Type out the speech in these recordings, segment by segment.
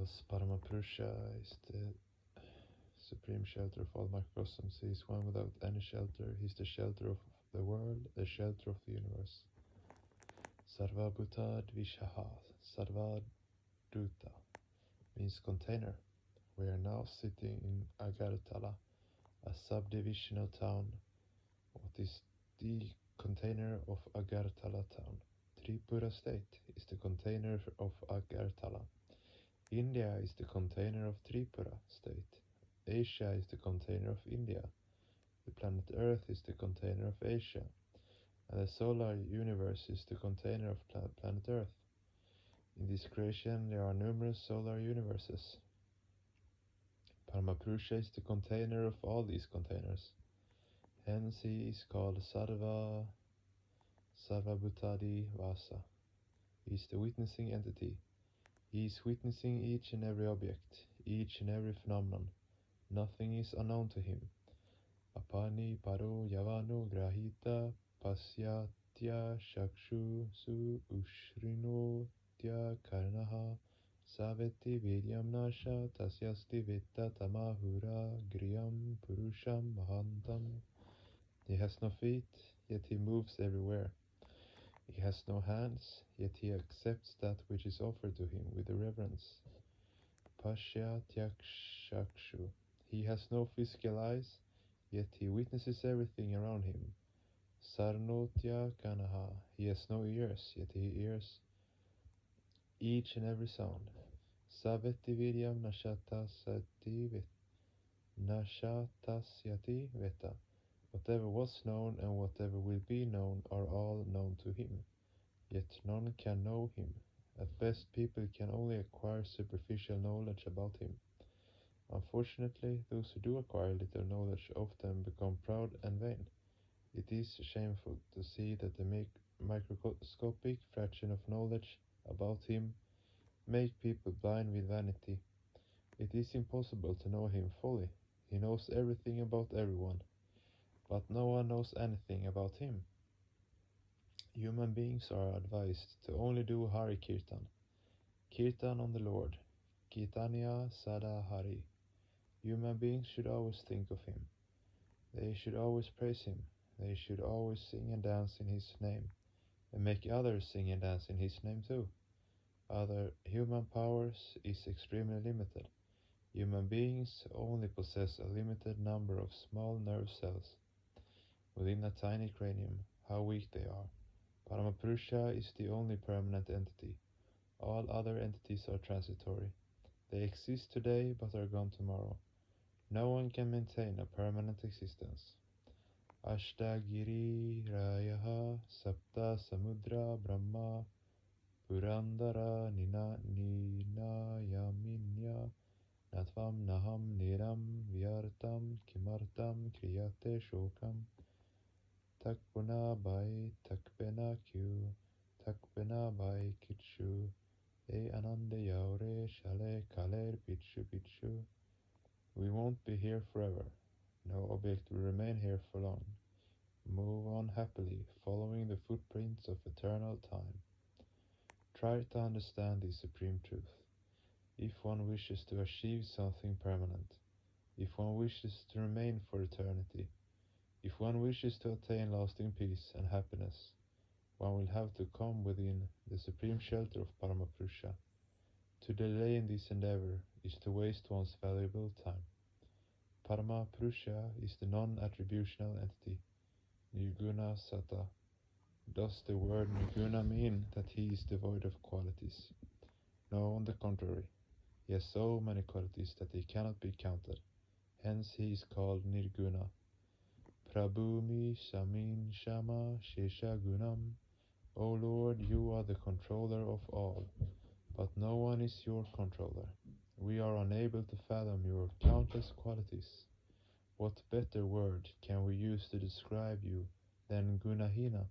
Because Paramapurusha is the supreme shelter of all microcosms. He is one without any shelter. He is the shelter of the world, the shelter of the universe. Sarva Bhuta Dvishaha, Sarva Duta means container. We are now sitting in Agartala, a subdivisional town. What is the container of Agartala town? Tripura state is the container of Agartala. India is the container of Tripura state. Asia is the container of India. The planet Earth is the container of Asia. And the solar universe is the container of planet Earth. In this creation there are numerous solar universes. Paramapurusha is the container of all these containers. Hence he is called Sarva Bhutadi Vasa. He is the witnessing entity. He is witnessing each and every object, each and every phenomenon. Nothing is unknown to him. Apani paro yavano grahita pasyatya shakshu su ushrino karnaha saveti vidyam nasha tasyasti vitta tamahura griyam purusham mahantam. He has no feet, yet he moves everywhere. He has no hands, yet he accepts that which is offered to him with reverence. Pashyatyakshakshu. He has no physical eyes, yet he witnesses everything around him. Sarnotya kanaha. He has no ears, yet he hears each and every sound. Saveti vidyam nashatasyati veta. Whatever was known and whatever will be known are all known to him, yet none can know him. At best, people can only acquire superficial knowledge about him. Unfortunately, those who do acquire little knowledge often become proud and vain. It is shameful to see that the microscopic fraction of knowledge about him make people blind with vanity. It is impossible to know him fully. He knows everything about everyone, but no one knows anything about him. Human beings are advised to only do Hari Kirtan on the Lord, Kirtanya Sada Hari. Human beings should always think of him. They should always praise him. They should always sing and dance in his name, and make others sing and dance in his name too. Other human powers is extremely limited. Human beings only possess a limited number of small nerve cells within a tiny cranium. How weak they are. Paramapurusha is the only permanent entity. All other entities are transitory. They exist today but are gone tomorrow. No one can maintain a permanent existence. Ashtagiri Rayaha Sapta Samudra Brahma Purandara Ninayaminya Natvam Naham Niram Vyartam Kimartam Kriyate Shokam Takpuna Bai Takpena Kyu Takpena Bai Kitshu E Ananda Yaure Shale Kaler Pichu. We won't be here forever. No object will remain here for long. Move on happily, following the footprints of eternal time. Try to understand this supreme truth. If one wishes to achieve something permanent, if one wishes to remain for eternity, if one wishes to attain lasting peace and happiness, one will have to come within the supreme shelter of Paramapurusha. To delay in this endeavor is to waste one's valuable time. Paramapurusha is the non-attributional entity, Nirguna Sata. Does the word Nirguna mean that he is devoid of qualities? No, on the contrary. He has so many qualities that they cannot be counted. Hence he is called Nirguna. Prabhumi Samin Shama Shesha Gunam. O Lord, you are the controller of all, but no one is your controller. We are unable to fathom your countless qualities. What better word can we use to describe you than Gunahina?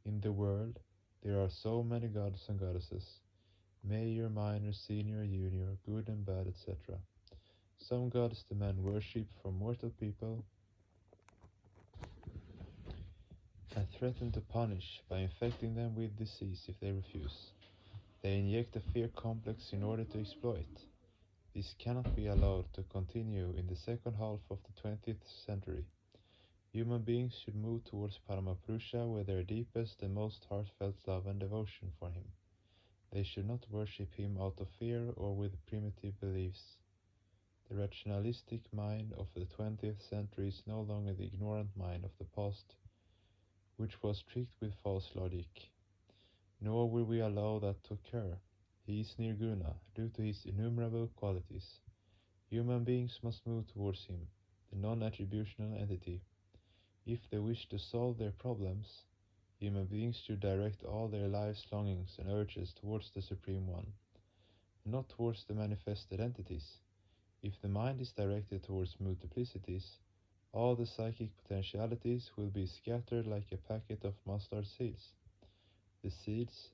In the world, there are so many gods and goddesses, major, minor, senior, junior, good and bad, etc. Some gods demand worship from mortal people and threaten to punish by infecting them with disease if they refuse. They inject a fear complex in order to exploit. This cannot be allowed to continue in the second half of the 20th century. Human beings should move towards Paramapurusha with their deepest and most heartfelt love and devotion for him. They should not worship him out of fear or with primitive beliefs. The rationalistic mind of the 20th century is no longer the ignorant mind of the past, which was tricked with false logic. Nor will we allow that to occur. He is Nirguna, due to his innumerable qualities. Human beings must move towards him, the non-attributional entity. If they wish to solve their problems, human beings should direct all their life's longings and urges towards the Supreme One, and not towards the manifested entities. If the mind is directed towards multiplicities, all the psychic potentialities will be scattered like a packet of mustard seeds. The seeds,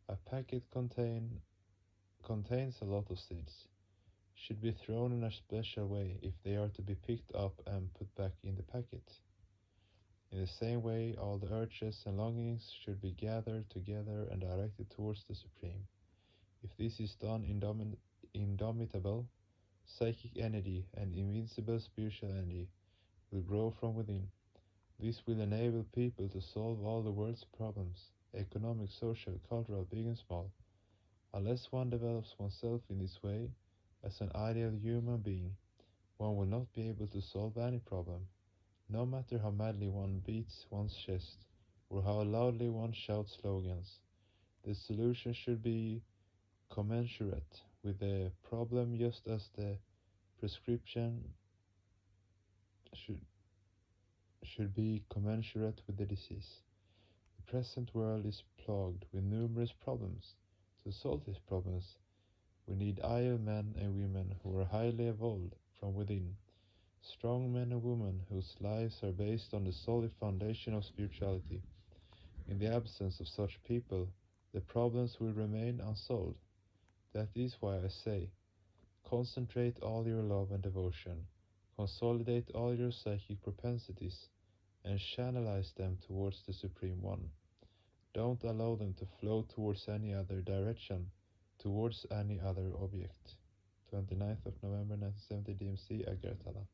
a packet contains a lot of seeds, should be thrown in a special way if they are to be picked up and put back in the packet. In the same way, all the urges and longings should be gathered together and directed towards the Supreme. If this is done, indomitable psychic energy and invincible spiritual energy will grow from within. This will enable people to solve all the world's problems, economic, social, cultural, big and small. Unless one develops oneself in this way, as an ideal human being, one will not be able to solve any problem, no matter how madly one beats one's chest, or how loudly one shouts slogans. The solution should be commensurate with the problem, just as the prescription should, should be commensurate with the disease. The present world is plagued with numerous problems. To solve these problems, we need ideal men and women who are highly evolved from within, strong men and women whose lives are based on the solid foundation of spirituality. In the absence of such people, the problems will remain unsolved. That is why I say, concentrate all your love and devotion, consolidate all your psychic propensities, and channelize them towards the Supreme One. Don't allow them to flow towards any other direction, towards any other object. 29th of November 1970 DMC, Agartala.